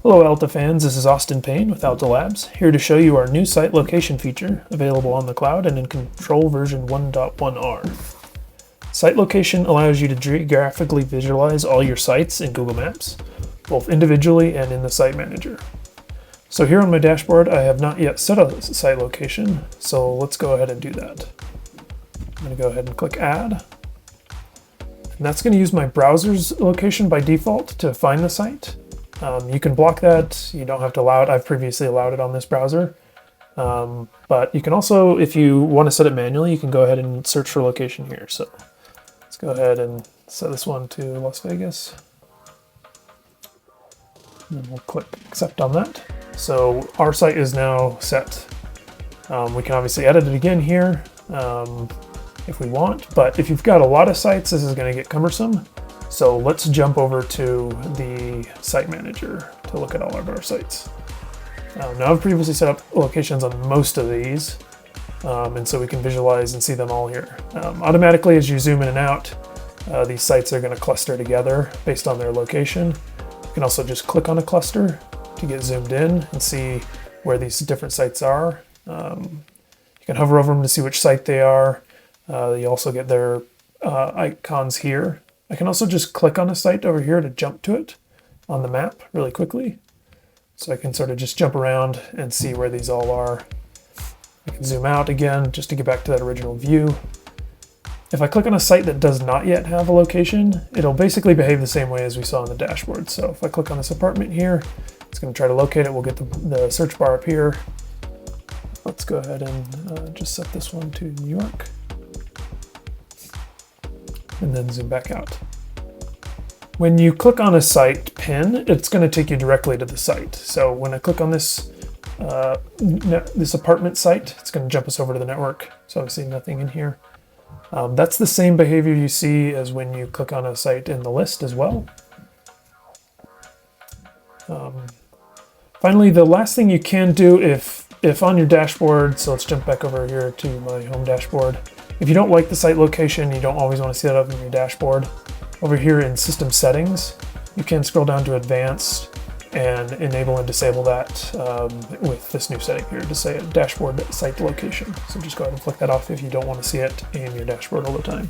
Hello Alta fans, this is Austin Payne with Alta Labs, here to show you our new site location feature available on the cloud and in Control version 1.1r. Site location allows you to geographically visualize all your sites in Google Maps, both individually and in the site manager. So here on my dashboard, I have not yet set a site location, so let's go ahead and do that. I'm going to go ahead and click Add. And that's going to use my browser's location by default to find the site. You can block that, you don't have to allow it. I've previously allowed it on this browser. But you can also, if you want to set it manually, you can go ahead and search for location here. So let's go ahead and set this one to Las Vegas. And then we'll click accept on that. So our site is now set. We can obviously edit it again here if we want, but if you've got a lot of sites, this is going to get cumbersome. So let's jump over to the site manager to look at all of our sites. Now I've previously set up locations on most of these, and so we can visualize and see them all here. Automatically, as you zoom in and out, these sites are going to cluster together based on their location. You can also just click on a cluster to get zoomed in and see where these different sites are. You can hover over them to see which site they are. You also get their icons here. I can also just click on a site over here to jump to it on the map really quickly. So I can sort of just jump around and see where these all are. I can zoom out again just to get back to that original view. If I click on a site that does not yet have a location, it'll basically behave the same way as we saw on the dashboard. So if I click on this apartment here, it's going to try to locate it. We'll get the search bar up here. Let's go ahead and just set this one to New York. And then zoom back out. When you click on a site pin, it's going to take you directly to the site. So when I click on this this apartment site, it's going to jump us over to the network. So obviously nothing in here. That's the same behavior you see as when you click on a site in the list as well. Finally, the last thing you can do if on your dashboard, so let's jump back over here to my home dashboard. If you don't like the site location, you don't always want to see that up in your dashboard, over here in System Settings, you can scroll down to Advanced and enable and disable that with this new setting here to say Dashboard Site Location. So just go ahead and flick that off if you don't want to see it in your dashboard all the time.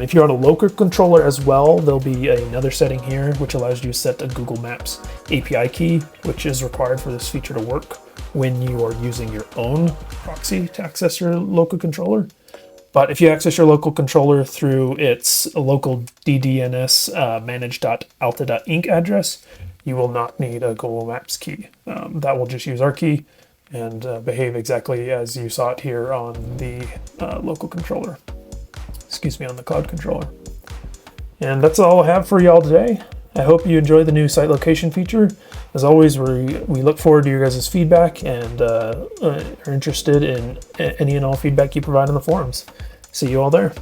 If you're on a local controller as well, there'll be another setting here which allows you to set a Google Maps API key, which is required for this feature to work when you are using your own proxy to access your local controller. But if you access your local controller through its local DDNS manage.alta.inc address, you will not need a Google Maps key. That will just use our key and behave exactly as you saw it here on the local controller. Excuse me, on the cloud controller. And that's all I have for y'all today. I hope you enjoy the new site location feature. As always, we look forward to your guys' feedback and are interested in any and all feedback you provide in the forums. See you all there.